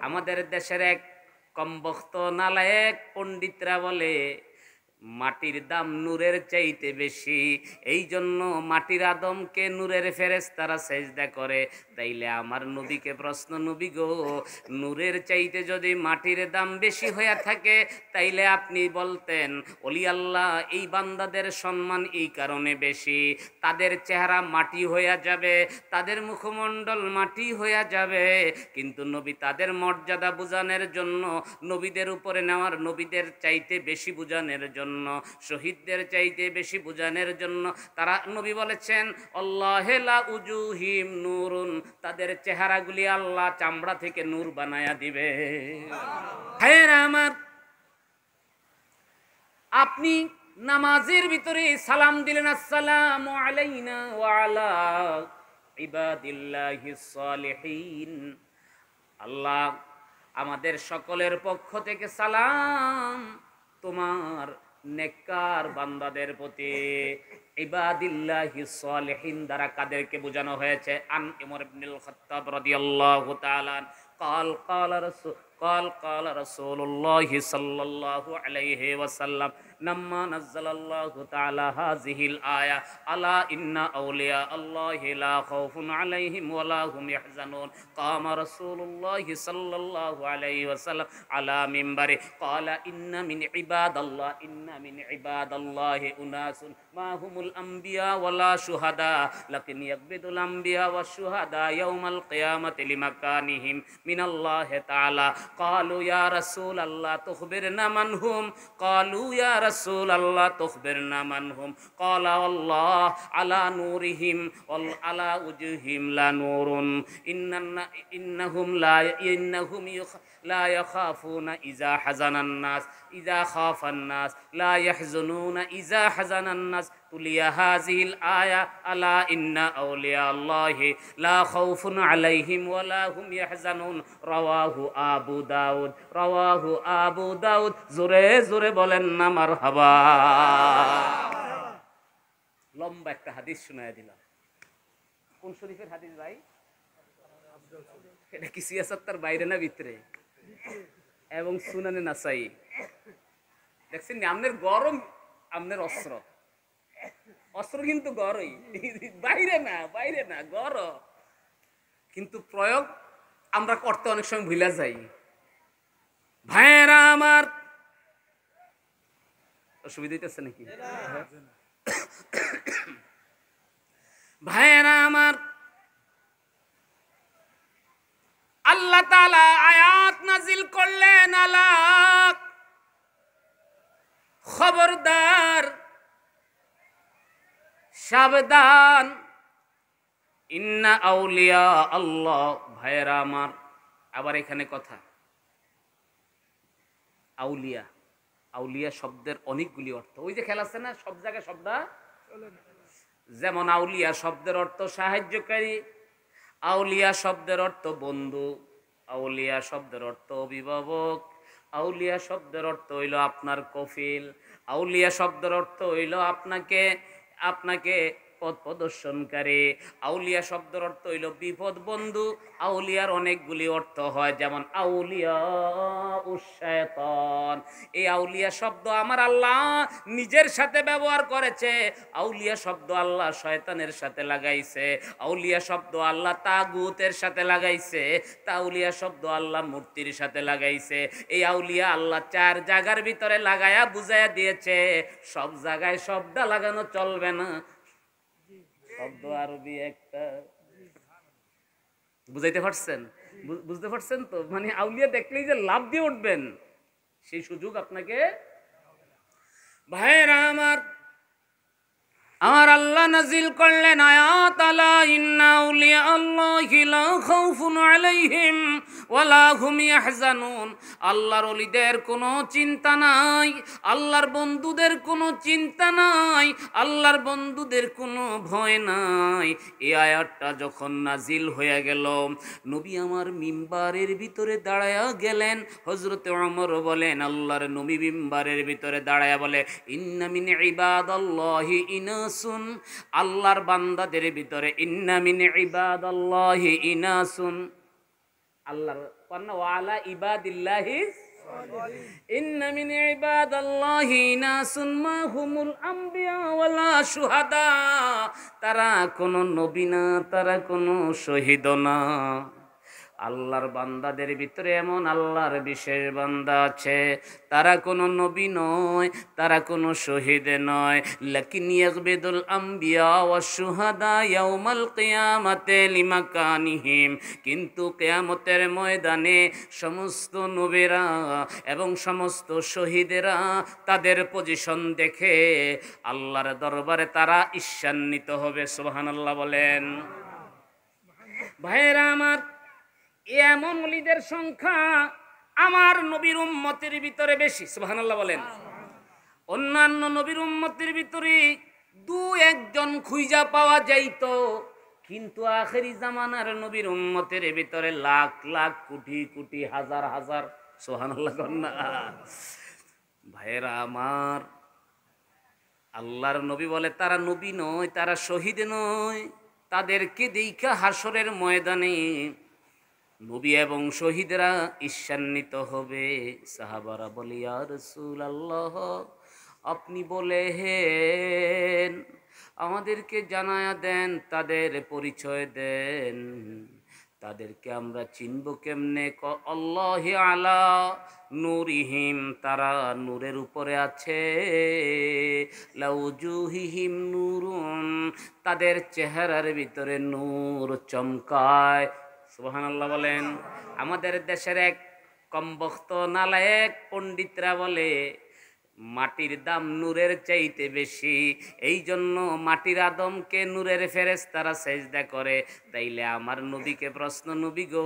আমাদের দেশের এক কমবখ্ত নালায়েক পণ্ডিতরা বলে মাটির দাম নূরের চাইতে বেশি, এই জন্য মাটির আদমকে নূরের ফেরেশতারা সেজদা করে। তাইলে আমার নবীকে প্রশ্ন, নবী গো, নূরের চাইতে যদি মাটির দাম বেশি হয়ে থাকে তাইলে আপনি বলতেন ওলি আল্লাহ এই বান্দাদের সম্মান এই কারণে বেশি, তাদের চেহারা মাটি হইয়া যাবে, তাদের মুখমণ্ডল মাটি হইয়া যাবে, কিন্তু নবী তাদের মর্যাদা বুঝানোর জন্য, নবীদের উপরে নেওয়ার, নবীদের চাইতে বেশি বুঝানোর জন্য, শহীদদের চাইতে বেশি বুঝানোর জন্য তারা, নবী বলেছেন আল্লাহে লা উজুহিম নূরুন, তাদের চেহারাগুলি আল্লাহ চামড়া থেকে নূর বানায়া দিবে। ভাইয়েরা আমার, আপনি নামাজের ভিতরে সালাম দিলেন আসসালামু আলাইনা ওয়া আলা ইবাদিল্লাহিস সালিহিন, আল্লাহ আমাদের সকলের পক্ষ থেকে সালাম তোমার নেককার বান্দাদের প্রতি। ইবাদিল্লাহিস সালিহিন দ্বারা কাদেরকে বোঝানো হয়েছে? আন উমর ইবনুল খাত্তাব রাদিয়াল্লাহু তাআলা قال رسول الله صلى الله عليه وسلم لما نزل الله تعالى هذه الآية ألا إن أولياء الله لا خوف عليهم ولا هم يحزنون قام رسول الله صلى الله عليه وسلم على منبره قال إن من عباد الله أناس ما هم الأنبياء ولا شهداء لكن يقبض الأنبياء والشهداء يوم القيامة لمكانهم من الله تعالى قالوا يا رسول الله تخبرنا من هم قالوا يا رسول الله تخبرنا من هم قال والله على نورهم وعلى وجوههم لا نور إنهم لا يخافون إذا حزن الناس إذا خاف الناس لا يحزنون إذا حزن الناس تلي هذه الآية ألا إن أولياء الله لا خوف عليهم ولا هم يحزنون رواه أبو داود জোরে জোরে বলেন না মারহাবা। লম্বা একটা হাদিস শোনায় দিলাম। কোন শরীফের হাদিস ভাই? এটা কি সিয়াসাত্তার বাইরে না ভিতরে? এবং সুনানে নাসাই। দেখছেন আমনের গরম, আমনের অস্ত্র, অস্ত্র কিন্তু গরই, বাইরে না গর, কিন্তু প্রয়োগ আমরা করতে অনেক সময় ভুলে যাই। ভাইয়েরা আমার, অসুবিধা হইতেছে নাকি? ভাইয়েরা আমার, আল্লাহ তাআলা আয়াত নাজিল করলেন আলা খবরদার, সাবধান, ইন্না আউলিয়া আল্লাহ। ভাইয়েরা আমার, আবার এখানে কথা, আউলিয়া, আউলিয়া শব্দের অনেকগুলি অর্থ। ওই যে খেলা আছে না, সব জায়গায় শব্দ, যেমন আউলিয়া শব্দের অর্থ সাহায্যকারী, আউলিয়া শব্দের অর্থ বন্ধু, আউলিয়া শব্দের অর্থ অভিভাবক, আউলিয়া শব্দের অর্থ হইল আপনার কফিল, আউলিয়া শব্দের অর্থ হইল আপনাকে পথ প্রদর্শনকারী, আউলিয়া শব্দের অর্থ হইল বিপদ বন্ধু। আউলিয়ার অনেকগুলি অর্থ হয়, যেমন আউলিয়া শায়তান। এই আউলিয়া শব্দ আমার আল্লাহ নিজের সাথে ব্যবহার করেছে, আউলিয়া শব্দ আল্লাহ শয়তানের সাথে লাগাইছে, আউলিয়া শব্দ আল্লাহ তাগুতের সাথে লাগাইছে, আউলিয়া শব্দ আল্লাহ মূর্তির সাথে লাগাইছে। এই আউলিয়া আল্লাহ চার জায়গার ভিতরে লাগায়া বুঝাইয়া দিয়েছে, সব জায়গায় শব্দ লাগানো চলবে না। শব্দ আরবি একটা, বুঝাইতে পারছেন? বুঝতে পারছেন তো? মানে আউলিয়া দেখলেই যে লাভ দিয়ে উঠবেন সেই সুযোগ আপনাকে। ভাইরা আমার আল্লাহ নাজিল করলেন আয়াত আলা ইন্না আউলিয়া আল্লাহি লা খাউফুন আলাইহিম ওয়ালা হুম ইয়াহজানুন। আল্লাহর ওলিদের কোনো চিন্তা নাই, আল্লাহর বন্ধুদের কোনো চিন্তা নাই, আল্লাহর বন্ধুদের কোনো ভয় নাই। এই আয়াতটা যখন নাজিল হয়ে গেল, নবী আমার মিম্বারের ভিতরে দাঁড়ায়া গেলেন। হযরতে ওমর বলেন, আল্লাহর নবী মিম্বারের ভিতরে দাঁড়ায়া বলে, ইন্না মিন ইবাদাল্লাহি ইনাসুন, আল্লাহর বান্দাদের ভিতরে, ইন্না মিন ইবাদাল্লাহি ইনাসুন, আল্লাহর কন্না ওয়ালা ইবাদিল্লাহি ইন্না মিন ইবাদাল্লাহি নাসুন মা হুমুল আম্বিয়া ওয়ালা শুহাদা, তারা কোনো নবী না, তারা কোনো শহীদ না। আল্লাহর বান্দাদের ভিতরে এমন আল্লাহর বিশেষ বান্দা আছে, তারা কোনো নবী নয়, তারা কোনো শহীদ নয়। লাকিন ইয়াগবিদুল আম্বিয়া ওয়াশ শুহাদা ইয়াউমাল কিয়ামাতি লিমাকানিহিম, কিন্তু কিয়ামতের ময়দানে সমস্ত নবীরা এবং সমস্ত শহীদেরা তাদের পজিশন দেখে আল্লাহর দরবারে তারা ঈর্ষান্বিত হবে। সুবহানাল্লাহ বলেন। ভাইয়েরা আমার, এমন ওলিদের সংখ্যা আমার নবীর উম্মতের ভিতরে বেশি। সুবহানাল্লাহ বলেন। অন্যান্য নবীর উম্মতের ভিতরে দু একজন খুঁজা পাওয়া যাইত, কিন্তু আখেরি জামানার নবীর উম্মতের ভিতরে লাখ লাখ কোটি কোটি হাজার হাজার। সুবহানাল্লাহ কন্যা। ভাইয়েরা আমার, আল্লাহর নবী বলে তারা নবী নয়, তারা শহীদ নয়। তাদেরকে দেখা হাসরের ময়দানে নবী এবং শহীদরা ঈর্ষান্বিত হবে। সাহাবারা বলে, ইয়া রাসূলুল্লাহ, আপনি বলেন আমাদেরকে জানায়া দেন, তাদের পরিচয় দেন, তাদেরকে আমরা চিনব কেমনে? আল্লাহি আলা নূরিহিম, তারা নূরের উপরে আছে। লাউজুহিহিম নূরুন, তাদের চেহারার ভিতরে নূর চমকায়। সুবহানাল্লাহ বলেন। আমাদের দেশের এক কমবখ্ত নালায়েক পণ্ডিতরা বলে মাটির দাম নূরের চাইতে বেশি, এই জন্য মাটির আদমকে নূরের ফেরেশতারা সেজদা করে। তাইলে আমার নবীকে প্রশ্ন, নবী গো,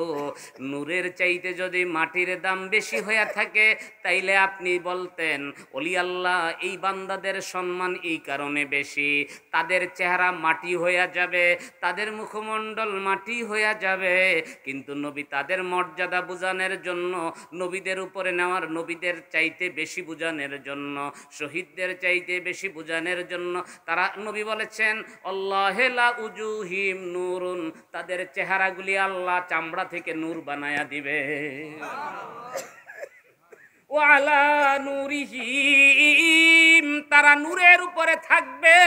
নূরের চাইতে যদি মাটির দাম বেশি হয়ে থাকে, তাইলে আপনি বলতেন ওলি আল্লাহ এই বান্দাদের সম্মান এই কারণে বেশি, তাদের চেহারা মাটি হইয়া যাবে, তাদের মুখমণ্ডল মাটি হইয়া যাবে, কিন্তু নবী তাদের মর্যাদা বুঝানোর জন্য, নবীদের উপরে নেওয়ার, নবীদের চাইতে বেশি বুঝানোর জন্য, শহীদদের চাইতে বেশি বুঝানোর জন্য তারা, নবী বলেছেন আল্লাহে লা উজুহিম নূরুন, তাদের চেহারাগুলি আল্লাহ চামড়া থেকে নূর বানায়া দিবে। ওয়ালা নূরিহিম, তারা নূরের উপরে থাকবে।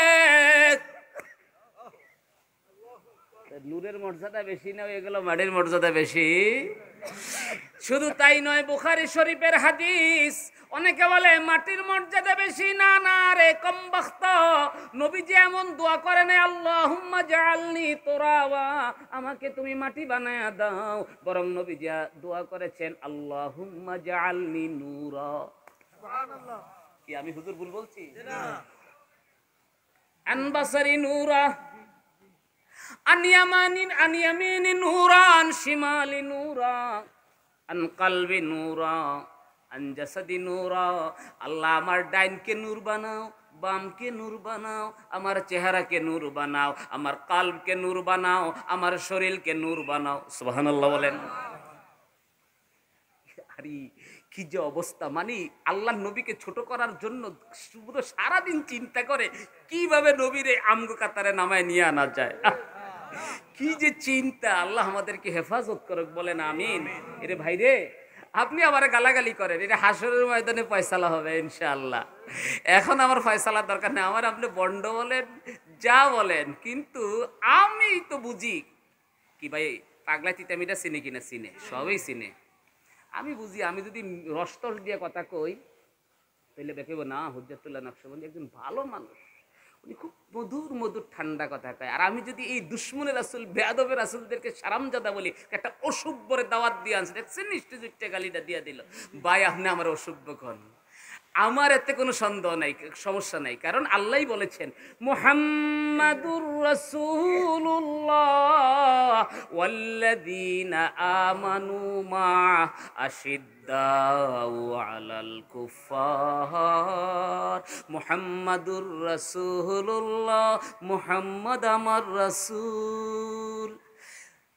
নূরের মর্যাদা বেশি না, এগুলো মাটির মর্যাদা বেশি। শুধু তাই নয়, বুখারী শরীফের হাদিস। অনেকে বলে মাটির মর্যাদা বেশি। না না রে কমবখ্ত, নবীজি এমন দোয়া করে না আল্লাহুম্মা জাআলনি তুরাবা, আমাকে তুমি মাটি বানায়া দাও, বরং নবীজি দোয়া করেছেন আল্লাহুম্মা জাআলনি নূরা। সুবহানাল্লাহ। কি আমি হুজুর ভুল বলছি? না। আনবাসারি নূরা, আন ইয়ামিনি নূরা, আন শিমালি নূরা, আন কলবি নূরা, আন জাসাদি নূরা। আল্লাহ আমার ডাইনকে নূর বানাও, বামকে নূর বানাও, আমার চেহারাকে নূর বানাও, আমার কলবকে নূর বানাও, আমার শরীরকে নূর বানাও। সুবহানাল্লাহ বলেন। আরে কি যে অবস্থা, মানে আল্লাহ নবীকে ছোট করার জন্য পুরো সারাদিন চিন্তা করে কিভাবে নবীরে আমগো কাতারে নামায় নিয়ে আনা যায়। কি যে চিন্তা। আল্লাহ আমাদেরকে হেফাজত করুক, বলেন আমিন। এরে ভাই রে, আপনি আমার গালাগালি করেন, এটা হাসরের ময়দানে ফয়সালা হবে ইনশাআল্লাহ। এখন আমার ফয়সালার দরকার নেই, আমার আপনি বন্ড বলেন যা বলেন, কিন্তু আমি তো বুঝি কি ভাই, পাগলা তিতামিটা চিনে কিনা, চিনে, সবই চিনে। আমি বুঝি, আমি যদি রস্তর দিয়ে কথা কই তাহলে দেখব না হুজ্জাতুল্লাহ নকশবন্দি একজন ভালো মানুষ, উনি খুব মধুর মধুর ঠান্ডা কথা কয়। আর আমি যদি এই দুশ্মনের রাসূল, বেয়াদবের রাসূলদেরকে সারামজাদা বলি, একটা অসভ্যরে দাওয়াত দিয়ে আনছে, দেখছেন নিশ্চয় গালিটা দিয়ে দিল, ভাই আপনি আমার অসভ্য কন। আমার এতে কোনো সন্দেহ নাই, সমস্যা নাই, কারণ আল্লাহই বলেছেন মুহাম্মাদুর রাসূলুল্লাহ ওয়াল্লাযীনা আমানু মা আশিদ্দাউ আলাল কুফার। মুহাম্মাদুর রাসূলুল্লাহ, মুহাম্মদ আমার রাসূল।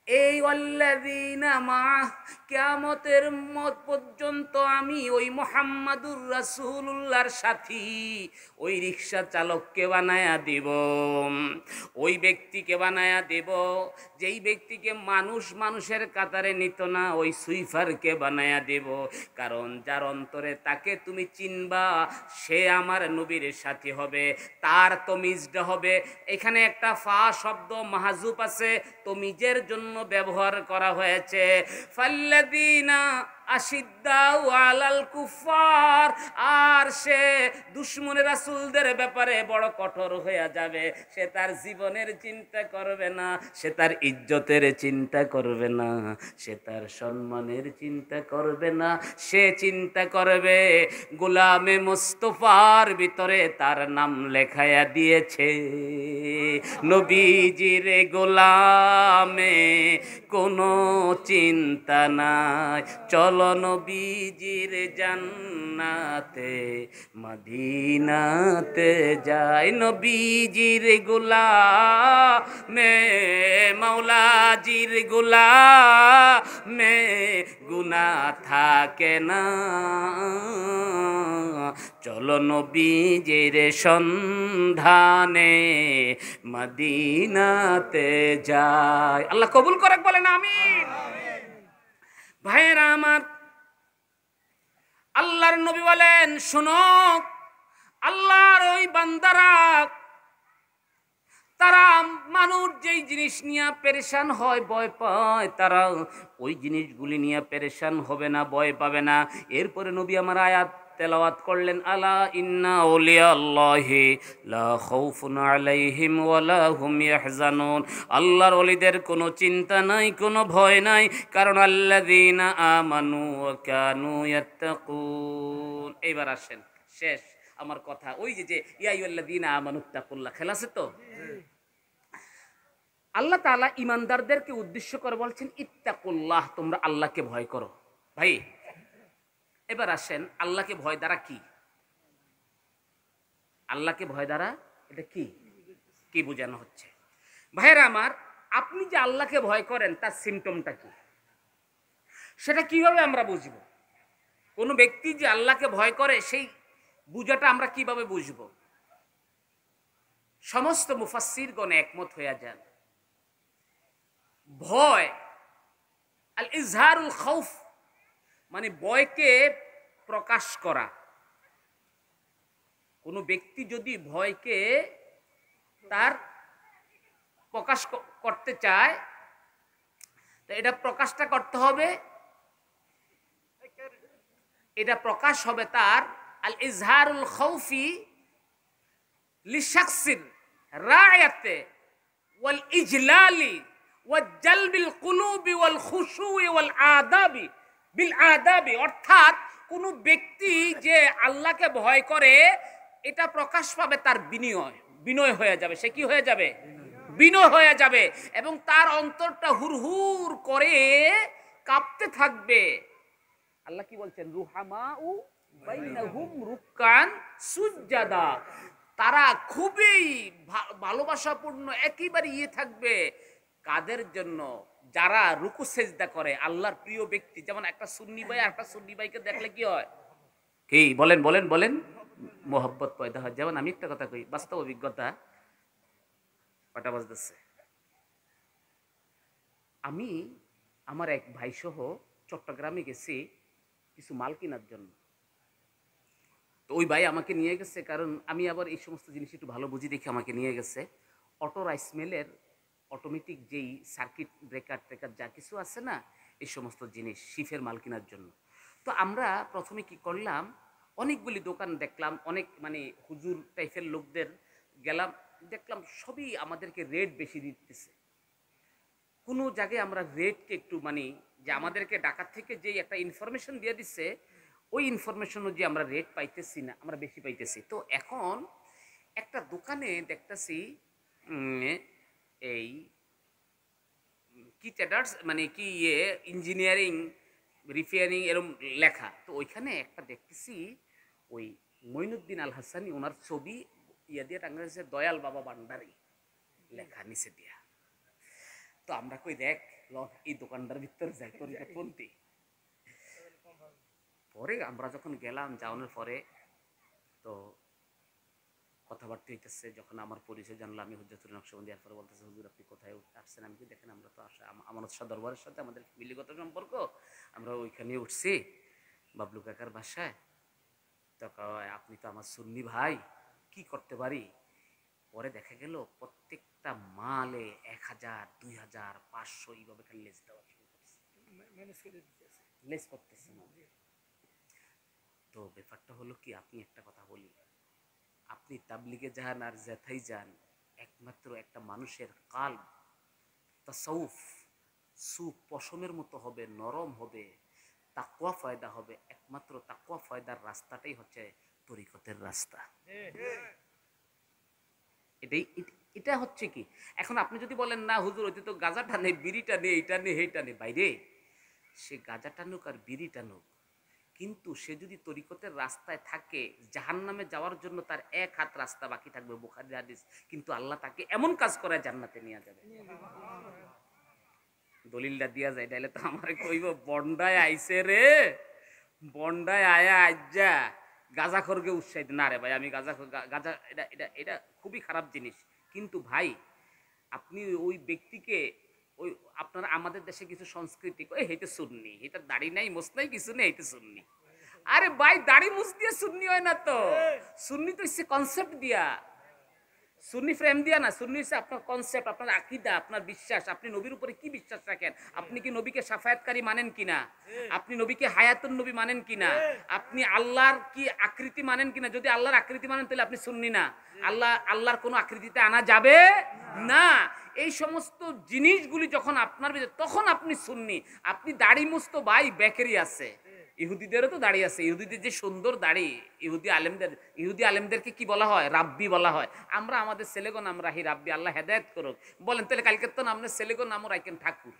এই ওয়াল্লাযীনা মাআহ, কিয়ামতের মত পর্যন্ত আমি ওই মুহাম্মাদুর রাসূলুল্লাহর সাথী ওই রিকশা চালককে বানায়া দিব, ওই ব্যক্তিকে বানায়া দেব যেই ব্যক্তিকে মানুষ মানুষের কাতারে নিত না, ওই সুইফারকে বানায়া দেব। কারণ যার অন্তরে তাকে তুমি চিনবা সে আমার নবীর সাথী হবে, তার তমিজটা হবে। এখানে একটা ফা শব্দ মাহজুব আছে, তমিজের জন্য ব্যবহার করা হয়েছে। ফাল্লাযীনা আশিদ্দাউ আলাল কুফার, আর সে দুশমনের রাসূলদের ব্যাপারে বড় কঠোর হয়ে যাবে। সে তার জীবনের চিন্তা করবে না, সে তার ইজ্জতের চিন্তা করবে না, সে তার সম্মানের চিন্তা করবে না, সে চিন্তা করবে গোলামে মুস্তাফার ভিতরে তার নাম লেখায়া দিয়েছে। নবীজির গোলামে কোনো চিন্তা নাই, চলো নবীজির জান্নাতে মদিনাতে যাই। নবীজির গোলামে মাওলাজির গোলামে গুনাহ থাকে না, চলো নবীজির সন্ধানে মদিনাতে যাই। আল্লাহ কবুল করে, বলেন আমিন। ভাইয়েরা আমার, আল্লাহর নবী বলেন, শোনো, আল্লাহর ওই বান্দারা তারা মানুষ যেই জিনিস নিয়ে পেরেশান হয়, ভয় পায়, তারা ওই জিনিসগুলি নিয়ে পেরেশান হবে না, ভয় পাবে না। এরপরে নবী আমার আয়াত তেলাওয়াত করলেন, আলা ইন্না আউলিয়া আল্লাহি লা খাউফুন আলাইহিম ওয়ালা হুম ইয়াহজানুন। আল্লাহর ওলিদের কোনো চিন্তা নাই, কোনো ভয় নাই, কারণ আল্লাযীনা আমানু ওয়া কানু ইয়াত্তাকুন। এইবার আসেন, শেষ আমার কথা। ওই যে ইয়া আইয়ুহাল্লাযীনা আমানুত্তাকুল্লাহ খেলা আছে তো, আল্লাহ তাআলা ঈমানদারদেরকে উদ্দেশ্য করে বলছেন ইত্তাকুল্লাহ, তোমরা আল্লাহকে ভয় করো। ভাই এবার আসেন, আল্লাহকে ভয় দ্বারা কি? আল্লাহকে ভয় দ্বারা এটা কি কি বোঝানো হচ্ছে? ভাইরা আমার, আপনি যে আল্লাহকে ভয় করেন তার সিমটমটা কি, সেটা কিভাবে আমরা বুঝব? কোন ব্যক্তি যে আল্লাহকে ভয় করে সেই বুঝাটা আমরা কিভাবে বুঝব? সমস্ত মুফাসসিরগণ একমত হয়ে যান, ভয় আল ইজহারুল খাউফ মানে ভয়কে প্রকাশ করা। কোন ব্যক্তি যদি ভয়কে তার প্রকাশ করতে চায়, তো এটা প্রকাশটা করতে হবে, এটা প্রকাশ হবে তার আল ইজহারুল খাউফি লিশাখসিন রায়াতে ওয়াল ইজলালি ওয়াল জালবিল কুলুবি ওয়াল খুশুই ওয়াল আদাবি বিল আদাবি। অর্থাৎ কোন ব্যক্তি যে আল্লাহকে ভয় করে এটা প্রকাশ পাবে তার বিনয় হয়ে যাবে। সে কি হয়ে যাবে? বিনয় হয়ে যাবে, এবং তার অন্তরটা হুরহুর করে কাঁপতে থাকবে। আল্লাহ কি বলছেন? রুহামাউ বাইনাহুম রুকআন সুজদা। তারা খুবই ভালোবাসাপূর্ণ একেবারে থাকবে কাদের জন্য? যারা রুকু সেজদা করে, আল্লাহর প্রিয় ব্যক্তি। যেমন একটা সুন্নি ভাই আর একটা সুন্নি ভাইকে দেখলে কি হয়? কি বলেন বলেন বলেন, মোহব্বত পয়দা হয়। যেমন আমি একটা কথা কই, বাস্তব অভিজ্ঞতা। কটা বাজতেছে? আমি আমার এক ভাই সহ চট্টগ্রামে গেছি কিছু মাল কেনার জন্য। তো ওই ভাই আমাকে নিয়ে গেছে, কারণ আমি আবার এই সমস্ত জিনিস একটু ভালো বুঝি দেখে আমাকে নিয়ে গেছে। অটো রাইস মিলের অটোমেটিক যেই সার্কিট ব্রেকার ট্রেকার যা কিছু আছে না, এই সমস্ত জিনিস শিফের মাল কেনার জন্য। তো আমরা প্রথমে কি করলাম, অনেকগুলি দোকান দেখলাম, অনেক মানে হুজুর টাইপের লোকদের গেলাম, দেখলাম সবই আমাদেরকে রেট বেশি দিতেছে। কোনো জায়গায় আমরা রেটকে একটু মানে যে আমাদেরকে ঢাকা থেকে যেই একটা ইনফরমেশন দিয়ে দিচ্ছে, ওই ইনফরমেশন অনুযায়ী আমরা রেট পাইতেছি না, আমরা বেশি পাইতেছি। তো এখন একটা দোকানে দেখতেছি এই কি ট্রেডার্স মানে কি ইঞ্জিনিয়ারিং রিপেয়ারিং এরম লেখা। তো ওইখানে একটা দেখতেছি ওই মঈনুদ্দিন আল হাসানি ওনার ছবি দিয়ে টাঙ্গা হয়েছে, দয়াল বাবা ভান্ডারি লেখা নিচে দিয়া। তো আমরা কই দেখ এই দোকানটার ভিতরে যাই তরিকতপন্থী। পরে আমরা যখন গেলাম, যাওয়ানোর পরে তো কথাবার্তা হইতেছে, যখন আমার পরিচয় জানলাম আমি হুজ্জাতুল নকশবন্দি, এরপরে বলতেছে হুজুর আপনি কোথায় আসছেন? আমি কি দেখেন আমরা তো আসা আমানত শাহ দরবারের সাথে আমাদের ফ্যামিলিগত সম্পর্ক, আমরা ওইখানে উঠছি বাবলু কাকার বাসায়। তো আপনি তো আমার সুন্নি ভাই, কি করতে পারি? পরে দেখা গেল প্রত্যেকটা মালে 1000, 2000, 500 এইভাবে খালি লেস দেওয়া শুরু করছে, লেস করতেছে না। তো ব্যাপারটা হলো কি, আপনি একটা কথা বলি, আপনি তাবলিগে যান আর যেথাই যান, একমাত্র একটা মানুষের কালব তাসাউফ পশমের মতো হবে, নরম হবে, তাকওয়া ফয়দা হবে। একমাত্র তাকওয়া ফয়দার রাস্তাটাই হচ্ছে তরিকতের রাস্তা। এটাই, এটা হচ্ছে কি, এখন আপনি যদি বলেন না হুজুর ওইতে তো গাঁজা টানে, বিড়ি টানে, এইটা নে সেইটা নে, বাইরে সে গাঁজা টানুক আর বিড়ি টানুক, কিন্তু সে যদি তরিকতের রাস্তায় থাকে, জাহান্নামে যাওয়ার জন্য তার এক হাত রাস্তা বাকি থাকবে, বুখারী হাদিস। কিন্তু আল্লাহ তাকে এমন কাজ করে জান্নাতে নিয়ে যাবে। দলিলটা দিয়া যায়, তাইলে তো আমার কইব বন্ডায় আইছে রে, বন্ডায় আয়া আজ্জা গাঁজাখোরকে উৎসাহিত না রে ভাই, আমি গাঁজা এটা এটা এটা খুবই খারাপ জিনিস। কিন্তু ভাই আপনি ওই ব্যক্তিকে, ওই আপনারা আমাদের দেশে কিছু সংস্কৃতি ওই হেঁটে সুন্নি, এটা দাড়ি নাই মোস নাই কিছু নেই, হেঁটে সুন্নি। আরে ভাই দাড়ি মুছ দিয়ে সুন্নি হয় না তো, সুন্নি তো হচ্ছে কনসেপ্ট দিয়া, সুন্নি ফ্রেম দিয়া না। সুন্নি হচ্ছে আপনার কনসেপ্ট, আপনার আকীদা, আপনার বিশ্বাস, আপনি নবীর উপরে কি বিশ্বাস রাখেন, আপনি কি নবীকে শাফায়াতকারী মানেন কিনা, আপনি নবীকে হায়াতুন নবী মানেন কিনা, আপনি আল্লাহর কি আকৃতি মানেন কিনা। যদি আল্লাহর আকৃতি মানেন তাহলে আপনি সুন্নি না। আল্লাহর কোনো আকৃতিতে আনা যাবে না। এই সমস্ত জিনিসগুলি যখন আপনার ভিতরে, তখন আপনি সুন্নি। আপনি দাড়ি মুস্ত ভাই বেকেরি আছে, ইহুদিদেরও তো দাড়ি আছে, ইহুদিদের যে সুন্দর দাড়ি, ইহুদি আলেমদেরকে কি বলা হয়? রাব্বি বলা হয়। আমরা আমাদের ছেলেগো নাম রাহি রাব্বি, আল্লাহ হেদায়েত করুক। বলেন তাহলে কালকে তো আপনার ছেলেগো নামও রাখেন ঠাকুর,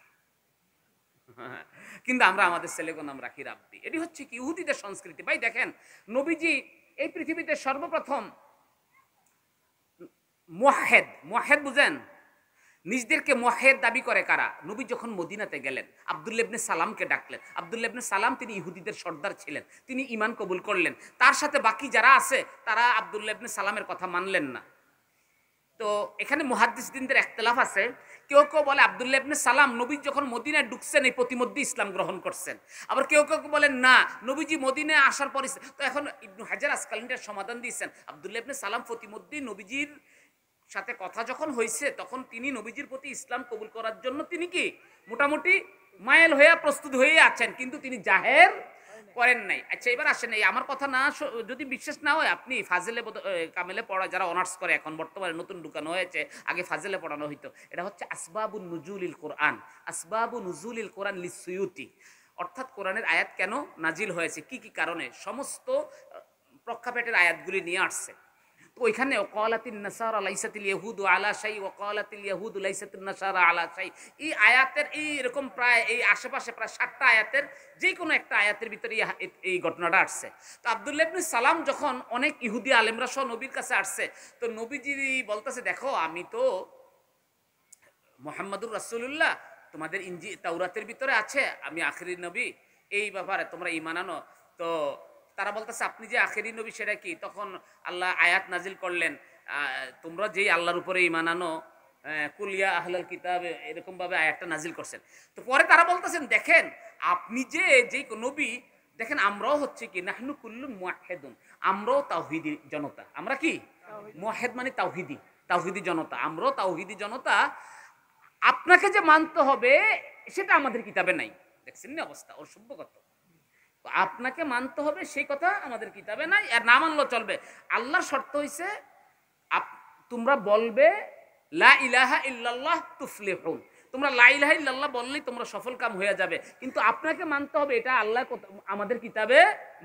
কিন্তু আমরা আমাদের ছেলেগো নাম রাখি রাব্বি। এটি হচ্ছে কি ইহুদিদের সংস্কৃতি। ভাই দেখেন, নবীজি এই পৃথিবীতে সর্বপ্রথম মুওয়াহ্হিদ বুঝেন, নিজদেরকে মুওয়াহ্হিদ দাবি করে কারা? নবী যখন মদিনাতে গেলেন, আব্দুল্লাহ ইবনে সালামকে ডাকলেন। আব্দুল্লাহ ইবনে সালাম তিনি ইহুদিদের সর্দার ছিলেন, তিনি ঈমান কবুল করলেন। তার সাথে বাকি যারা আছে তারা আব্দুল্লাহ ইবনে সালামের কথা মানলেন না। তো এখানে মুহাদ্দিসদের ইখতিলাফ আছে। কেউ কেউ বলে আব্দুল্লাহ ইবনে সালাম নবী যখন মদিনায় ঢুকছেন এই প্রতিমধ্যে ইসলাম গ্রহণ করছেন। আবার কেউ কেউ বলেন না, নবীজি মদিনায় আসার পরে। তো এখন ইবনু হাজার আসকালানির সমাধান দিয়েছেন, আব্দুল্লাহ ইবনে সালাম প্রতিমধ্যে নবীজির সাথে কথা যখন হয়েছে, তখন তিনি নবীজির প্রতি ইসলাম কবুল করার জন্য তিনি কি মোটামুটি মাইল হয়ে প্রস্তুত হয়ে আছেন, কিন্তু তিনি জাহের করেন নাই। আচ্ছা এবার আসেন, এই আমার কথা না যদি বিশ্বাস না হয়, আপনি ফাজেলে কামেলে পড়া যারা অনার্স করে, এখন বর্তমানে নতুন ঢুকানো হয়েছে, আগে ফাজেলে পড়ানো হইতো। এটা হচ্ছে আসবাবুন নুজুলিল কোরআন, আসবাবু নুজুলিল কোরআন লিসসুয়ুতি, অর্থাৎ কোরআনের আয়াত কেন নাজিল হয়েছে, কি কি কারণে, সমস্ত প্রক্ষাপেটের আয়াতগুলি নিয়ে আসছে। তো ওইখানে ওয়াকালাতিন নাসারা লাইসাতিল ইয়াহুদু আলা শাই, ওয়াকালাতিল ইয়াহুদু লাইসাতুন নাসারা আলা শাই, এই আয়াতের এই এরকম প্রায় এই আশেপাশে প্রায় 7টা আয়াতের যে কোনো একটা আয়াতের ভিতরে এই ঘটনাটা আসছে। তো আব্দুল্লাহ ইবনে সালাম যখন অনেক ইহুদি আলেমরা সহ নবীর কাছে আসছে, তো নবীজি বলতেছে দেখো আমি তো মুহাম্মাদুর রাসূলুল্লাহ, তোমাদের তাওরাতের ভিতরে আছে আমি আখিরি নবী, এই ব্যাপারে তোমরা ঈমান আনো। তো তারা বলতেছে আপনি যে আখিরি নবী সেটা কি? তখন আল্লাহ আয়াত নাজিল করলেন, তোমরা যেই আল্লাহর উপরে ঈমান আনো, কুলিয়া আহলাল কিতাব, এরকম ভাবে আয়াতটা নাজিল করছেন। তো পরে তারা বলতেছেন দেখেন আপনি যেই নবী, দেখেন আমরাও হচ্ছে কি নাহনু কুল্লুন মুওয়াহ্হিদুন, আমরাও তাওহীদি জনতা। আমরা কি মুওয়াহ্হিদ মানে তাওহীদি জনতা, আমরাও তাওহীদি জনতা। আপনাকে যে মানতে হবে সেটা আমাদের কিতাবে নাই। দেখছেন না অবস্থা, ওর সভ্যগত। আপনাকে মানতে হবে সেই কথা আমাদের কিতাবে নাই, আর না মানলেও চলবে। আল্লাহর শর্ত হইছে তোমরা বলবে লা ইলাহা ইল্লাল্লাহ তুফলিহুন, তোমরা লা ইলাহা ইল্লাল্লাহ বললেই তোমরা সফল কাম হয়ে যাবে। কিন্তু আপনাকে মানতে হবে এটা আল্লাহ আমাদের কিতাবে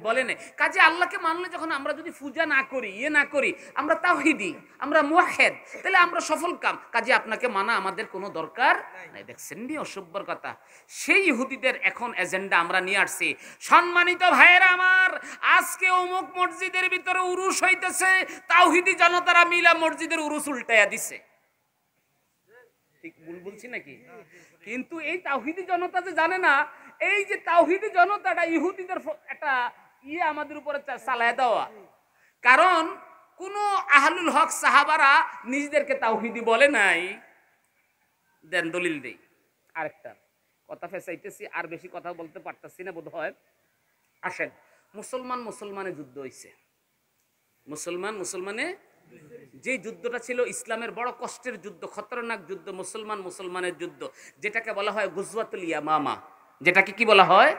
বলে নাই। কাজে আল্লাহকে মানলে যখন আমরা যদি পূজা না করি, না করি, আমরা তাওহীদি, আমরা মুওয়াহ্হিদ, তাহলে আমরা সফল কাম। কাজে আপনাকে মানা আমাদের কোনো দরকার নাই। দেখছেন নি অসভ্যর কথা। সেই ইহুদিদের এখন এজেন্ডা আমরা নিয়ে আসছি। সম্মানিত ভাইয়েরা আমার, আজকে অমুক মসজিদের ভিতরে উরুস হইতেছে, তাওহীদি জনতারা মিলা মসজিদের উরুস উল্টাইয়া দিছে। ঠিক ভুল বলছি নাকি? কিন্তু এই তাওহীদি জনতা যে জানে না, এই যে তাওহীদি জনতাটা ইহুদিদের একটা আমাদের উপরে চালায় দেওয়া। কারণ কোন আহলুল হক সাহাবারা নিজেদেরকে তাওহীদি বলে নাই। দেন দলিল দেই আরেকটা কথা ফেসাইতেছি, আর বেশি কথা বলতে পারতাছি না বোধ হয়। আসেন, মুসলমানে যুদ্ধ হয়েছে, মুসলমানে যে যুদ্ধটা ছিল ইসলামের বড় কষ্টের যুদ্ধ, খতরনাক যুদ্ধ, মুসলমানের যুদ্ধ, যেটাকে বলা হয় গজওয়াতুল ইয়ামামা। যেটাকে কি বলা হয়?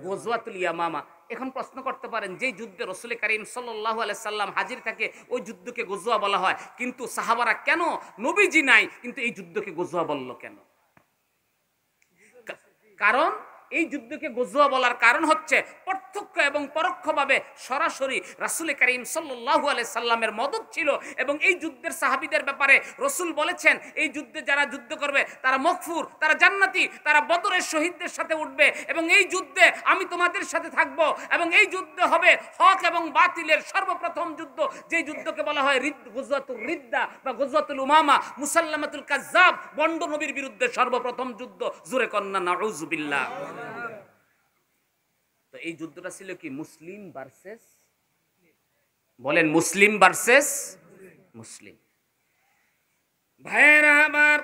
গজওয়াতুল ইয়ামামা। এখন প্রশ্ন করতে পারেন, যে যুদ্ধে রাসূল করিম সাল্লাল্লাহু আলাইহি সাল্লাম হাজির থাকে ওই যুদ্ধকে গজওয়া বলা হয়, কিন্তু সাহাবারা কেন, নবীজি নাই কিন্তু এই যুদ্ধকে গজওয়া বলল কেন? কারণ এই যুদ্ধকে গজওয়া বলার কারণ হচ্ছে প্রত্যক্ষ এবং পরোক্ষভাবে সরাসরি রাসূল করিম সাল্লাল্লাহু আলাইহি সাল্লামের মদদ ছিল, এবং এই যুদ্ধের সাহাবীদের ব্যাপারে রাসূল বলেছেন এই যুদ্ধে যারা যুদ্ধ করবে তারা মগফুর, তারা জান্নাতি, তারা বদরের শহীদদের সাথে উঠবে, এবং এই যুদ্ধে আমি তোমাদের সাথে থাকব, এবং এই যুদ্ধ হবে হক এবং বাতিলের সর্বপ্রথম যুদ্ধ, যে যুদ্ধকে বলা হয় গজওয়াতুর রিদ্দা বা গজওয়াতুল উমামা, মুসাল্লামাতুল কাজ্জাব, বন্ড নবীর বিরুদ্ধে সর্বপ্রথম যুদ্ধ। জোরে কন্না নাউযুবিল্লাহ। তো এই যুদ্ধটা ছিল কি? মুসলিম ভার্সেস, বলেন মুসলিম ভার্সেস মুসলিম। ভাইয়েরা আমার,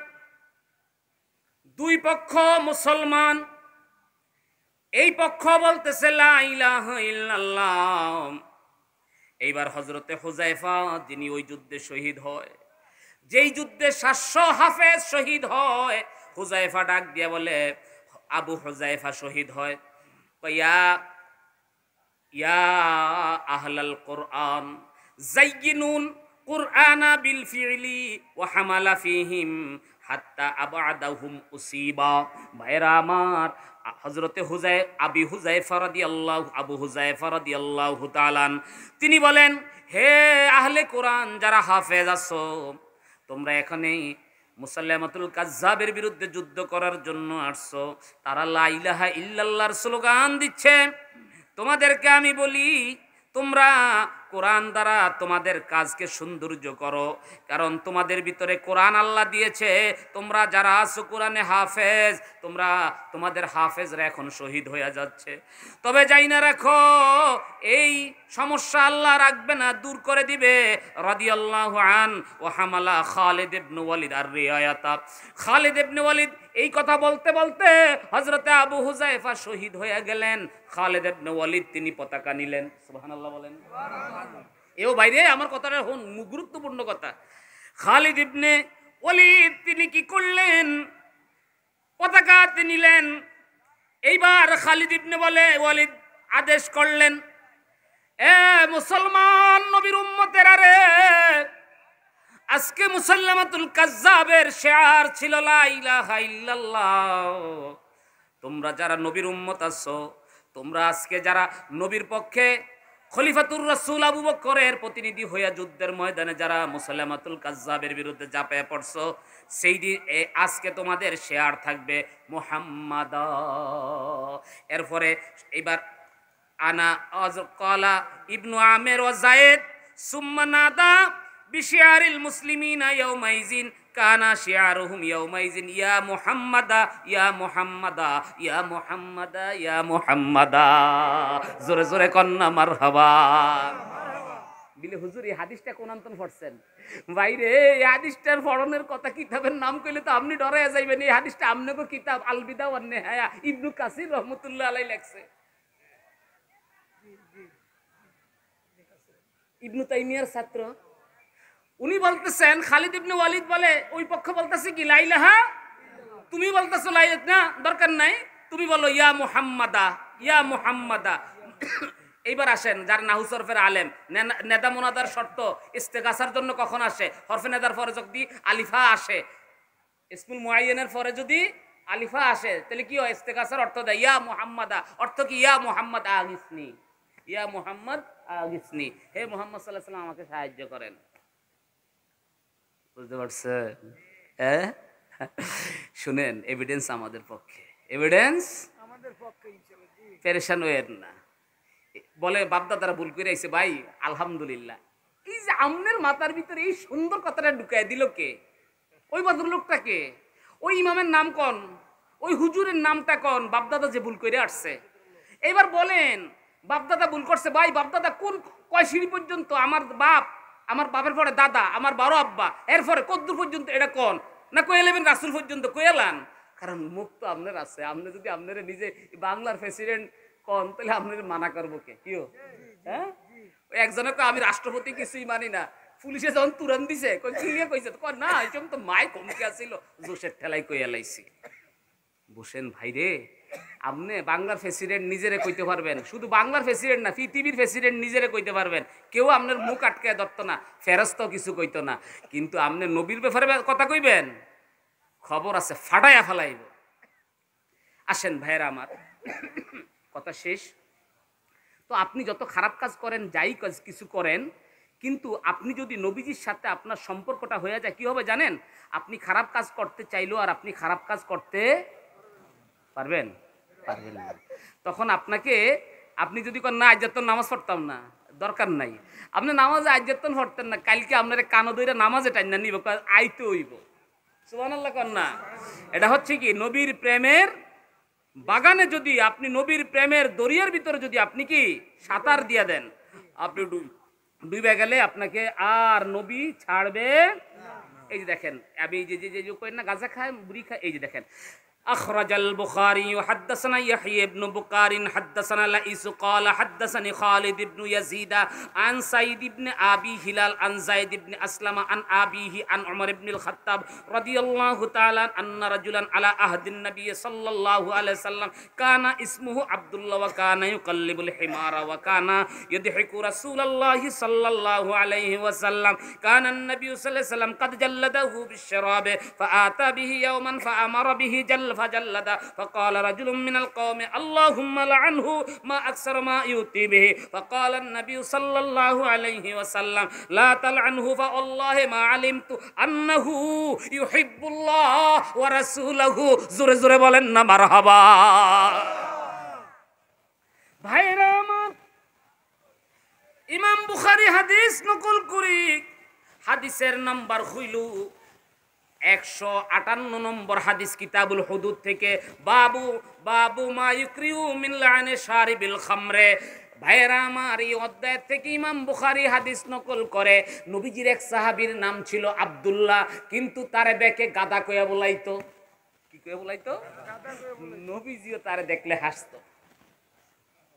দুই পক্ষ মুসলমান। এই পক্ষ বলতেছে লা ইলাহা ইল্লাল্লাহ। এইবার হযরতে হুযায়ফা, যিনি ওই যুদ্ধে শহীদ হয়, যেই যুদ্ধে 700 হাফেজ শহীদ হয়, হুযায়ফা ডাক দিয়া বলে, আবু হুযায়ফা শহীদ হয়, ইয়া আহলাল কুরআন যায়িনুন কুরআনা বিল ফি'লি ওয়া হামালা ফীহিম হাত্তা আবআদাহুম উসিবা। ভাইরা আমার, হযরতে আবু হুযায়ফা রাদিয়াল্লাহু তাআলা তিনি বলেন, হে আহলে কোরআন যারা হাফেজ আছো, তোমরা এখানে মুসাল্লামাতুল কাজ্জাবের বিরুদ্ধে যুদ্ধ করার জন্য আসছো। তারা লা ইলাহা ইল্লাল্লাহর স্লোগান দিচ্ছে। তোমাদেরকে আমি বলি, তোমরা কোরআন দ্বারা তোমাদের কাজকে সৌন্দর্য করো, কারণ তোমাদের ভিতরে কোরআন আল্লাহ দিয়েছে। তোমরা যারা আছো কোরআনে হাফেজ, তোমাদের হাফেজরা এখন শহীদ হয়ে যাচ্ছে। তবে যাই না রাখো, এই সমস্যা আল্লাহ রাখবে না, দূর করে দিবে। রাদিয়াল্লাহু আন ওয়া হামালা খালিদ ইবনে ওয়ালিদ আর রিয়ায়াতা। খালিদ ইবনে ওয়ালিদ এই কথা বলতে বলতে হযরতে আবু হুযায়ফা শহীদ হয়ে গেলেন। খালিদ ইবনে ওয়ালিদ তিনি পতাকা নিলেন। সুবহানাল্লাহ বলেন। এও বাইরে আমার কথাটা হন, গুরুত্বপূর্ণ কথা। খালিদ ইবনে ওয়ালিদ তিনি কি করলেন? পতাকা তিনি নিলেন। এইবার খালিদ ইবনে ওয়ালিদ আদেশ করলেন, এ মুসলমান নবীর উম্মতেরা রে, আজকে মুসাল্লামাতুল কাজ্জাবের শিয়ার ছিল লা ইলাহা ইল্লাল্লাহ। তোমরা যারা নবীর উম্মত আছো, তোমরা আজকে যারা নবীর পক্ষে খলিফাতুর রাসূল আবু বকরের প্রতিনিধি হইয়া যুদ্ধের ময়দানে যারা মুসাল্লামাতুল কাজ্জাবের বিরুদ্ধে ঝাঁপিয়ে পড়ছো, সেই দিন আজকে তোমাদের শেয়ার থাকবে মুহাম্মাদ। এরপরে এবার আনা ক্বালা ইবনু আমির ওয়া যায়েদ সুম্মা নাদা বিশিয়ারিল মুসলিমিনা ইয়াউমাইজিন কানা শিয়ারুহুম ইয়াউমাইজিন ইয়া মুহাম্মাদা ইয়া মুহাম্মাদা ইয়া মুহাম্মাদা ইয়া মুহাম্মাদা। জোরে জোরে কন্না মারহাবা। বিলে হুজুর এই হাদিসটা কোন আন্তন পড়ছেন? বাইরে এই হাদিসটার পড়নের কথা, কিতাবের নাম কইলে তো আপনি ডরাইয়া যাইবেন। এই হাদিসটা আমনগো কিতাব আল বিদা ওয়ান নিহায়া ইবনু কাসির রাহমাতুল্লাহ আলাইহি লেখছে। ইবনু তাইমিয়ার ছাত্র, উনি বলতেছেন খালিদ ইবনে ওয়ালিদ বলে, ওই পক্ষ বলতেছে কি লা ইলাহা, তুমি বলতেছো লা ইলাহা না, দরকার নাই, তুমি বলো ইয়া মুহাম্মাদা ইয়া মুহাম্মাদা। এইবার আসেন, যার নাহু সরফের আলেম, নেদা মুনাদার শর্ত ইস্তেগাসার জন্য কখন আসে? হরফে নেদার পরে যদি আলিফা আসে, ইসমুল মুআয়্যানের পরে যদি আলিফা আসে, তাহলে কি হয়? ইস্তেগাসার অর্থ দেয় ইয়া মুহাম্মাদা। অর্থ কি? ইয়া মুহাম্মদ আগিসনি, ইয়া মুহাম্মদ আগিসনি, হে মুহাম্মদ সাল্লাল্লাহু আলাইহি ওয়াসাল্লাম আমাকে সাহায্য করেন। বুঝতে পারছেন? হ্যাঁ, শুনেন, এভিডেন্স আমাদের পক্ষে, এভিডেন্স আমাদের পক্ষে, পেরেশান হইেন না। বলে বাপদাদারা ভুল করে আইছে। ভাই আলহামদুলিল্লাহ, এই যে আমনের মাথার ভিতরে এই সুন্দর কথাটা ঢুকায় দিল কে? ওই ভদ্রলোকটাকে, ওই ইমামের নাম কোন? ওই হুজুরের নামটা কোন বাপদাদা যে ভুল করে আসছে। এবার বলেন বাপদাদা ভুল করছে, ভাই বাপদাদা কোন কয় সিঁড়ি পর্যন্ত, আমার বাপ, আমার বাপের পরে দাদা, আমার বড় আব্বা, এরপরে কদ্দূর পর্যন্ত এটা কোন, না কয়ে এলেবেন রাসুল পর্যন্ত কয়েলান? কারণ মুখ তো আপনার আছে। আপনি যদি আপনারা নিজে বাংলার প্রেসিডেন্ট কোন, তাহলে আপনার মানা করবো কে? কিও হ্যাঁ, ওই একজনে কয় আমি রাষ্ট্রপতি কিছুই মানি না, পুলিশে যখন তুরান দিছে কইছে না এরকম তো মাই কমকে আসিল, জোশের ঠেলাই কই এলাইছি। বসেন ভাই রে, আপনি বাংলার প্রেসিডেন্ট নিজেরে কইতে পারবেন, শুধু বাংলার প্রেসিডেন্ট না পৃথিবীর প্রেসিডেন্ট নিজেরে কইতে পারবেন, কেউ আপনার মুখ আটকে ধরতো না, ফেরস্ত কিছু কইতো না। কিন্তু আপনি নবীর ব্যাপারে কথা কইবেন, খবর আছে ফাটাইয়া ফেলাইব। আসেন ভাইয়েরা আমার, কথা শেষ। তো আপনি যত খারাপ কাজ করেন, যাই কাজ কিছু করেন, কিন্তু আপনি যদি নবীজির সাথে আপনার সম্পর্কটা হয়ে যায়, কি হবে জানেন? আপনি খারাপ কাজ করতে চাইলেও আর আপনি খারাপ কাজ করতে পারবেন পারবেন না। তখন আপনাকে, আপনি যদি না আজ তো নামাজ পড়তাম না, দরকার নাই, আপনি নামাজে আজ তো পড়তেন না, কালকে আপনার কানো দইরা নামাজে টাইনা নিব, আইতে হইব। সুবহানাল্লাহ কর না। এটা হচ্ছে কি নবীর প্রেমের বাগানে যদি আপনি নবীর প্রেমের দরিয়ার ভিতরে যদি আপনি কি সাঁতার দিয়া দেন, আপনি ডুবে গেলে আপনাকে আর নবী ছাড়বে। এই যে দেখেন, আমি যে যে যে কই না গাঁজা খায় বুড়ি খায়, এই যে দেখেন أخرج البخاري وحدثنا يحيى بن بكار حدثنا لئيس قال حدثني خالد بن يزيد عن سعيد بن أبي هلال عن زيد بن أسلم عن أبيه عن عمر بن الخطاب رضي الله تعالى أن رجلا على عهد النبي صلى الله عليه وسلم كان اسمه عبد الله وكان يقلب الحمار وكان يضحك رسول الله صلى الله عليه وسلم. كان النبي صلى الله عليه وسلم قد جلده بالشراب فآتى به يوما فأمر به فجلد فقال رجل من القوم اللهم لعنه ما أكثر ما يؤتي به. فقال النبي صلى الله عليه وسلم لا تلعنه فوالله ما علمت أنه يحب الله ورسوله. জোরে জোরে বলেন না মারহাবা। ভাইরা আমার, ইমাম বুখারী হাদিস নকল করি, হাদিসের নাম্বার হইল 158 নম্বর হাদিস, কিতাবুল হুদুদ থেকে, বাবু বাবু মা ইউকরিউ মিন লানে শারিবিল খামরে। ভাইরা আমার, এই অধ্যায় থেকে ইমাম বুখারী হাদিস নকল করে, নবীজির এক সাহাবীর নাম ছিল আব্দুল্লাহ, কিন্তু তারে দেখে গাদা কইয়া বলাইতো। কি কইয়া বলাইতো? নবীজিও তারে দেখলে হাসতো।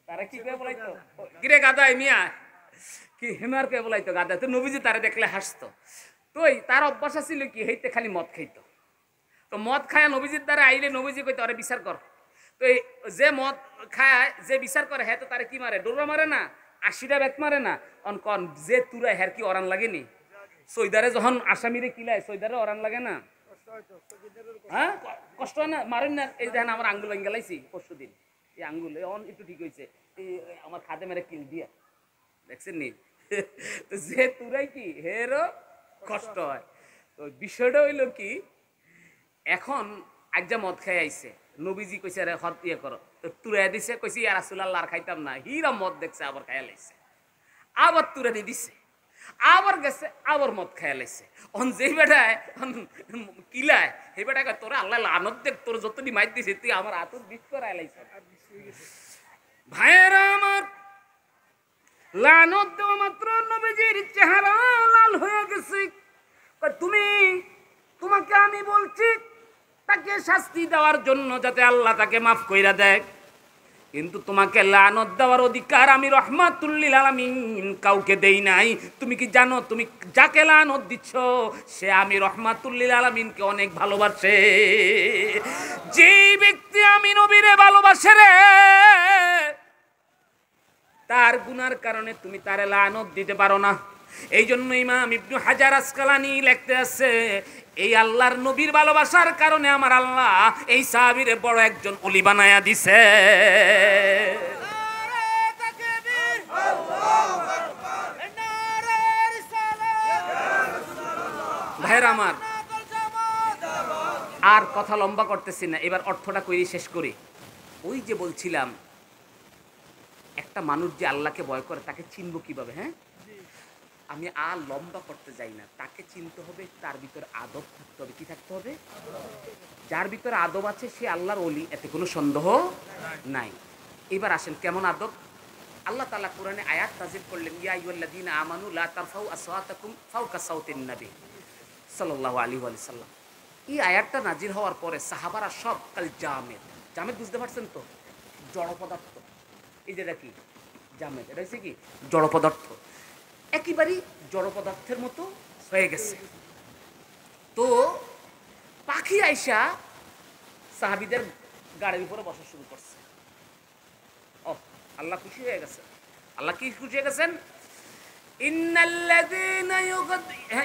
তারে কি কইয়া বলাইতো? কিরে গাদা মিয়া, কি হেমার কইয়া বলাইতো গাদা। তো নবীজি তারে দেখলে হাসতো। তো তার অভ্যাস ছিল কি, হইতে খালি মদ খাইতো। তো মদ খায় নবীজির দ্বারা আইলে নবীজি কইতো আরে বিচার কর। তো যে মদ খায়, যে বিচার করে, হ্যাঁ তো তারে কি মারে? ডোরা মারে না, 80টা বেত মারে না। কন যে তুরা হ্যার কি অরান লাগেনি? সৈদারে যখন আসামিরে কিলায়, সৈদারে অরান লাগে না? হ্যাঁ, কষ্ট হয় না? মারেন না? এই দেখেন আমার আঙ্গুল গেলাইছি পরশু দিন, এই আঙ্গুল একটু ঠিক হয়েছে, আমার খাদে মেরে কিল দিয়া, দেখছেন নি? তো যে তুরাই কি হেরও কষ্ট হয়। তো বিষয়টা হইল কি, এখন আজ্জা মদ খাই আইছে, নবীজি কইছে আরে হদ ইয়ে করো, তো তুরাই দিছে, কইছে ইয়া রাসূলুল্লাহ আর খাইতাম না, হিরা মদ দেখছে আবার খাইয়া লাইছে, আবার তুরা দিয়ে দিছে, আবার গেছে আবার মদ খাইয়া লাইছে। অন যেই বেটায় কিলায়, সেই বেটায় তোরা আল্লাহ লানত দেখ, তোর যতটি মাইর দিছে তুই আমার হাতত বিষ করাই লাইছ। ভাইয়েরা আমার, লানত দেওয়া মাত্র নবীজির চেহারা লাল হয়ে গেছে। তোমাকে আমি বলছি তাকে শাস্তি দেওয়ার জন্য, যাতে আল্লাহ তাকে মাফ কইরা দেয়, কিন্তু তোমাকে লানত দেওয়ার অধিকার আমি রহমাতুল লিল আলামিন কাউকে দেই নাই। তুমি কি জানো, তুমি যাকে লানত দিচ্ছ সে আমি রহমাতুল লিল আলামিনকে অনেক ভালোবাসে। যে ব্যক্তি আমি নবীরে ভালোবাসে রে, তার গুনার কারণে তুমি তারে লানত দিতে পারো না। এই জন্য ইমাম ইবনু হাজার আসকালানি লিখতে আছে, এই আল্লাহর নবীর ভালোবাসার কারণে আমার আল্লাহ এই সাহাবীরে বড় একজন ওলি বানায়া দিছে। ভাইরা আমার, আর কথা লম্বা করতেছি না, এবার অর্থটা কইরি শেষ করি। ওই যে বলছিলাম, একটা মানুষ যে আল্লাহকে ভয় করে তাকে চিনব কিভাবে? হ্যাঁ, আমি আর লম্বা করতে যাই না, তাকে চিনতে হবে, তার ভিতরে আদব থাকতে হবে। কি থাকতে হবে? যার ভিতরে আদব আছে সে আল্লাহর ওলি, এতে কোনো সন্দেহ নাই। এবার আসেন কেমন আদব। আল্লাহ তাআলা কোরআনে আয়াত নাযিল করলেন, ইয়া আইয়ুহাল্লাযীনা আমানু লা তারফাউ আসওয়াতাকুম ফাওকা সাওতিন নবী সাল্লাল্লাহু আলাইহি ওয়া সাল্লাম। এই আয়াতটা নাজিল হওয়ার পরে সাহাবারা সব কাল জামেদ, জামেদ বুঝতে পারছেন তো? জড় পদার্থ। এই যে দেখি জামেদ, এটা হচ্ছে কি জড় পদার্থ, একেবারেই জড় পদার্থের মতো হয়ে গেছে। তো পাখি আইসা সাহাবীদের গাড়ির উপরে বসা শুরু করছে। ও আল্লাহ খুশি হয়ে গেছে। আল্লাহ কি খুশি হয়ে গেছেন? ইন্নাল্লাযীনা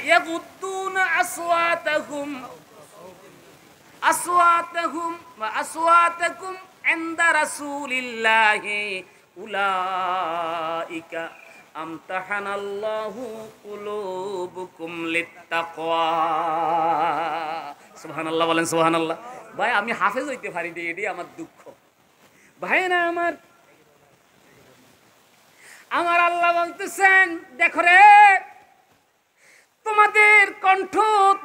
ইয়াগুদ্দুনা আসওয়াতাকুম ইনদা রাসূলিল্লাহি উলাইকা আমতাহানাল্লাহু কুলুবুকুম লিত্তাকওয়া। সুবহানাল্লাহ বলেন সুবহানাল্লাহ। ভাই আমি হাফেজ হইতে পারি না, এটাই আমার দুঃখ। ভাইরা আমার আল্লাহ বলতেছেন, দেখো রে, তোমাদের কণ্ঠ,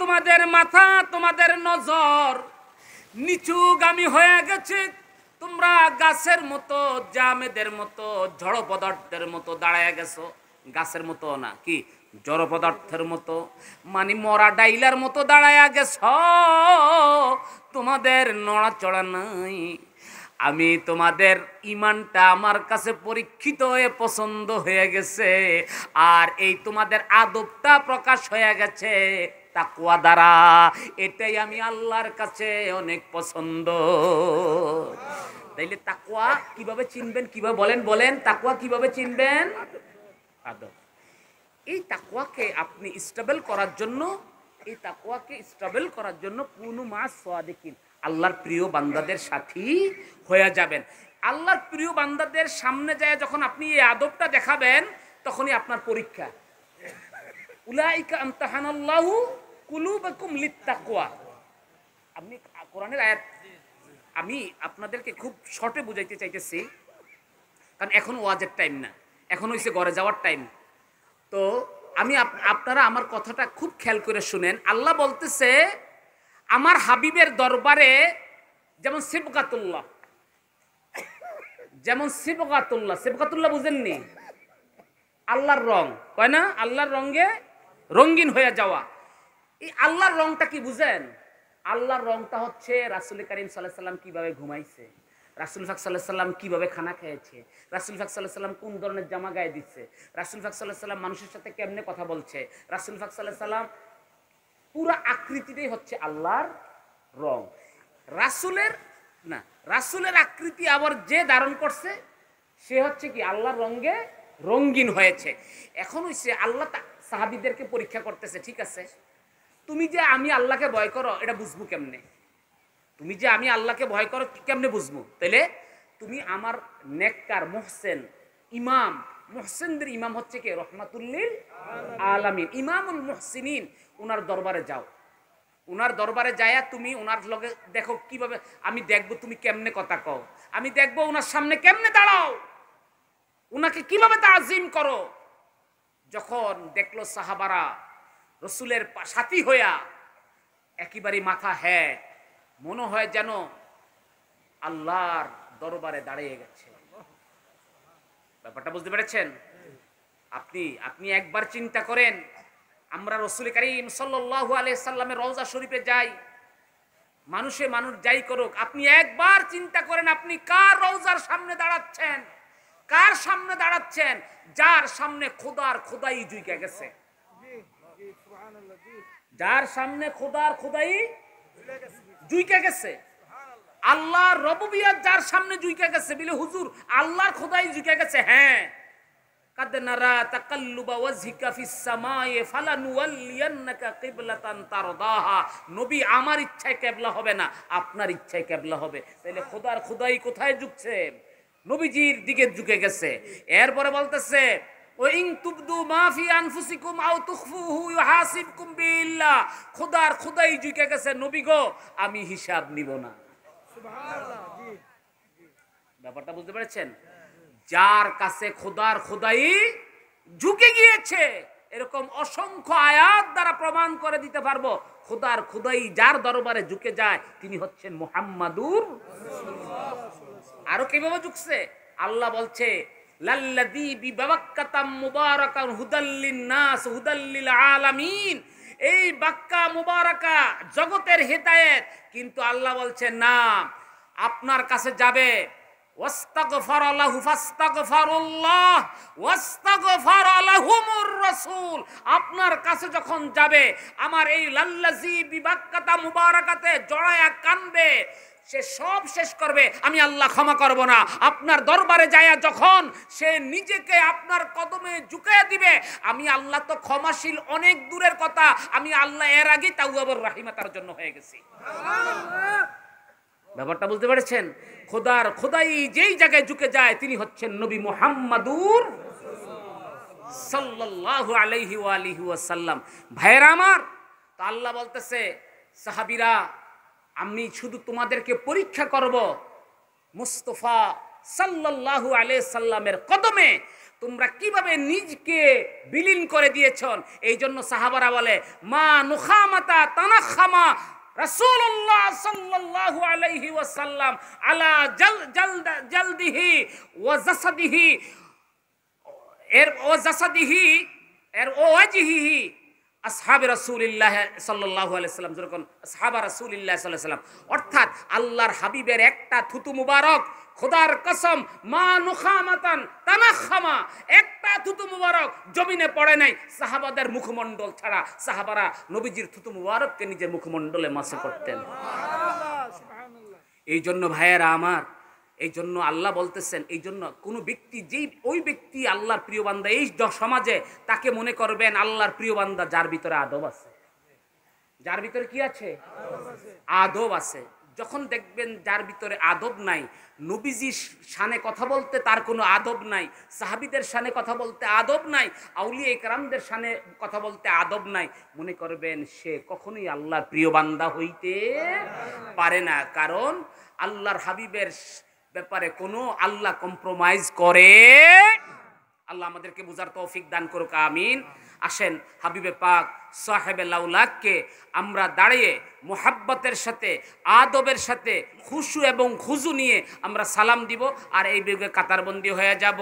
তোমাদের মাথা, তোমাদের নজর নিচুগামী হয়ে গেছে। তোমরা গাছের মতো, জামেদের মতো, জড় পদার্থের মতো দাঁড়ায় গেছো। গাছের মতো না, কি জড় পদার্থের মতো, মানে মরা ডাইলার মতো দাঁড়ায় গেছ। তোমাদের নড়াচড়া নাই। আমি তোমাদের ইমানটা আমার কাছে পরীক্ষিত হয়ে পছন্দ হয়ে গেছে, আর এই তোমাদের আদবটা প্রকাশ হয়ে গেছে তাকওয়া দ্বারা। এটাই আমি আল্লাহর কাছে অনেক পছন্দ। তাইলে তাকওয়া কিভাবে চিনবেন? কিভাবে বলেন তাকওয়া কিভাবে চিনবেন? আদব। এই তাকওয়াকে আপনি স্টেবল করার জন্য কুনু মা সাদিকিন, আল্লাহর প্রিয় বান্দাদের সাথী হয়ে যাবেন। আল্লাহর প্রিয় বান্দাদের সামনে যায় যখন আপনি এই আদবটা দেখাবেন, তখনই আপনার পরীক্ষা। উলাইকা আমতাহানাল্লাহু কুলুবাকুম লিত্তাকওয়া। আপনি কোরআনের আয়াত আমি আপনাদেরকে খুব শর্টে বুঝাইতে চাইতেছি, কারণ এখন ওয়াজের টাইম না, এখন হইছে ঘরে যাওয়ার টাইম। তো আমি আপনারা আমার কথাটা খুব খেয়াল করে শুনেন। আল্লাহ বলতেছে, আমার হাবিবের দরবারে যেমন সিবগাতুল্লাহ, সিবগাতুল্লাহ বুঝেননি? আল্লাহর রং, কয় না? আল্লাহর রঙে রঙিন হয়ে যাওয়া। এই আল্লাহর রংটা কি বুঝেন? আল্লাহর রংটা হচ্ছে রাসূল করিম সাল্লাল্লাহু আলাইহি সাল্লাম কিভাবে ঘুমাইছে, রাসূল পাক সাল্লাল্লাহু আলাইহি সাল্লাম কিভাবে খানা খেয়েছে, রাসূল পাক সাল্লাল্লাহু আলাইহি সাল্লাম কোন ধরনের জামা গায়ে দিচ্ছে, রাসূল পাক সাল্লাল্লাহু আলাইহি সাল্লাম মানুষের সাথে কেমনে কথা বলছে, রাসূল পাক সাল্লাল্লাহু আলাইহি সাল্লাম পুরো আকৃতিটাই হচ্ছে আল্লাহর রং। রাসূলের আকৃতি আবার যে ধারণ করছে সে হচ্ছে কি আল্লাহর রঙে রঙিন হয়েছে। এখন হইছে আল্লাহ সাহাবীদেরকে পরীক্ষা করতেছে, ঠিক আছে তুমি যে আমি আল্লাহকে ভয় করো এটা বুঝবো কেমনে? তুমি যে আমি আল্লাহকে ভয় করো কেমনে বুঝবো? তাইলে তুমি আমার নেককার মুহসিন ইমাম, মুহসিনদের ইমাম হচ্ছে কি রহমাতুল্লিল আলামিন, ইমামুল মুহসিনিন, উনার দরবারে যাও। উনার দরবারে যায়া তুমি উনার লগে দেখো কিভাবে, আমি দেখবো তুমি কেমনে কথা কও, আমি দেখবো উনার সামনে কেমনে দাঁড়াও, উনাকে কিভাবে তাজিম করো। যখন দেখলো সাহাবারা রসুলের সাথী হইয়া একেবারে মাথা হ্যাঁ, মনে হয় যেন আল্লাহর দরবারে দাঁড়িয়ে গেছে। ব্যাপারটা বুঝতে পেরেছেন? আপনি একবার চিন্তা করেন, আমরা রসুল করিম সাল্লাল্লাহু আলাইহি সাল্লামের রওজা শরীফে যাই, মানুষ যাই করুক, আপনি একবার চিন্তা করেন আপনি কার রওজার সামনে দাঁড়াচ্ছেন, কার সামনে দাঁড়াচ্ছেন? যার সামনে খোদার খোদাই জুইকা গেছে, যার সামনে খোদার খোদাই জুইকা গেছে, আল্লাহর রবুবিয়ত যার সামনে জুইকা গেছে, বলে হুজুর আল্লাহর খোদাই জুইকা গেছে। হ্যাঁ, কাদ নারা তাকাল্লুবা ওয়াজহিকা ফিস সামায়ে ফালানুওয়াল্লিয়ান্নাকা কিবলাতান তারদাহা। নবী আমার ইচ্ছায় কিবলা হবে না, আপনার ইচ্ছায় কিবলা হবে। তাহলে খোদার খোদাই কোথায় ঝুঁকছে? নবীজির দিকে ঝুঁকে গেছে। এরপরে বলতেছে, ওয়াইন তুবদু মা ফি আনফুসিকুম আও তুখফুহু ইউহাসিবকুম বিল্লাহ। খোদার খোদাই ঝুঁকে গেছে, নবী গো আমি হিসাব নিব না। সুবহানাল্লাহ। ব্যাপারটা বুঝতে পেরেছেন? যার কাছে খোদার খোদাই ঝুঁকে গিয়েছে, এরকম অসংখ্য আয়াত দ্বারা প্রমাণ করে দিতে পারবো খোদার খুদাই যার দরবারে ঝুঁকে যায় তিনি হচ্ছেন মুহাম্মাদুর। আরো কিভাবে ঝুঁকছে? আল্লাহ বলছে লাল্লাযী বিবাক্কাতাম মুবারাকান হুদাল্লিন নাস হুদাল্লিল আলামিন, এই বাক্কা মুবারাকা জগতের হিদায়াত। কিন্তু আল্লাহ বলছে না, আপনার কাছে যাবে ওয়াস্তাগফার লাহু ফাস্তাগফারুল্লাহ ওয়াস্তাগফার লাহুমুর রাসূল, আপনার কাছে যখন যাবে আমার এই লাল্লাযী বিবাক্কাতা মুবারাকাতে জড়ায়া কানবে, সে সব শেষ করবে, আমি আল্লাহ ক্ষমা করব না। আপনার দরবারে যায়া যখন সে নিজেকে আপনার কদমে ঝুঁকিয়ে দিবে, আমি আল্লাহ তো ক্ষমাশীল অনেক দূরের কথা, আমি আল্লাহ এর আগে তাওয়াবুর রাহিমা তার জন্য হয়ে গেছি। ব্যাপারটা বুঝতে পেরেছেন? খোদার খোদাই যেই জায়গায় ঝুঁকে যায় তিনি হচ্ছেন নবী মুহাম্মাদুর সাল্লাল্লাহু আলাইহি ওয়া আলিহি ওয়াসাল্লাম। ভাইরা আমার, তো আল্লাহ বলতেছে সাহাবীরা আমি শুধু তোমাদেরকে পরীক্ষা করব মুস্তাফা সাল্লাল্লাহু আলাইহি সাল্লামের কদমে তোমরা কিভাবে নিজকে বিলীন করে দিয়েছেন। এই জন্য সাহাবারা বলে মা নুখামাতা তানাখামা রাসূলুল্লাহ সাল্লাল্লাহু আলাইহি ওয়াসাল্লাম আলা জালদিহি ওয়া জাসাদিহি এর ও জাসাদিহি এর ও ওয়াজহিহি আসহাবে রাসূলিল্লাহ সাল্লাল্লাহু আলাইহি সাল্লাম, যখন আসহাবা রাসূলিল্লাহ সাল্লাল্লাহু আলাইহি সাল্লাম অর্থাৎ আল্লাহর হাবিবের একটা থুতু মুবারক, খোদার কসম মা নুখামাতান তানাখামা, একটা থুতু মুবারক জমিনে পড়ে নাই সাহাবাদের মুখমণ্ডল ছাড়া। সাহাবারা নবীজির থুতু মুবারককে নিজের মুখমণ্ডলে মাসে করতেন। এই জন্য ভাইয়েরা আমার, এই জন্য আল্লাহ বলতেছেন, এই জন্য কোনো ব্যক্তি যেই ওই ব্যক্তি আল্লাহর প্রিয় বান্দা এই সমাজে তাকে মনে করবেন আল্লাহর প্রিয় বান্দা যার ভিতরে আদব আছে। যার ভিতরে কি আছে? আদব আছে। যখন দেখবেন যার ভিতরে আদব নাই, নবীজির শানে কথা বলতে তার কোনো আদব নাই, সাহাবীদের শানে কথা বলতে আদব নাই, আউলিয়া ইকরামদের শানে কথা বলতে আদব নাই, মনে করবেন সে কখনোই আল্লাহর প্রিয় বান্দা হইতে পারে না। কারণ আল্লাহর হাবিবের ব্যাপারে কোনো আল্লাহ কম্প্রোমাইজ করে। আল্লাহ আমাদেরকে বুঝার তৌফিক দান করুক, আমিন। আসেন হাবিবে পাক সাহেবে লাউলাককে আমরা দাঁড়িয়ে মুহাব্বতের সাথে আদবের সাথে খুশু এবং খুজু নিয়ে আমরা সালাম দিব আর এই বেগে কাতারবন্দি হয়ে যাব।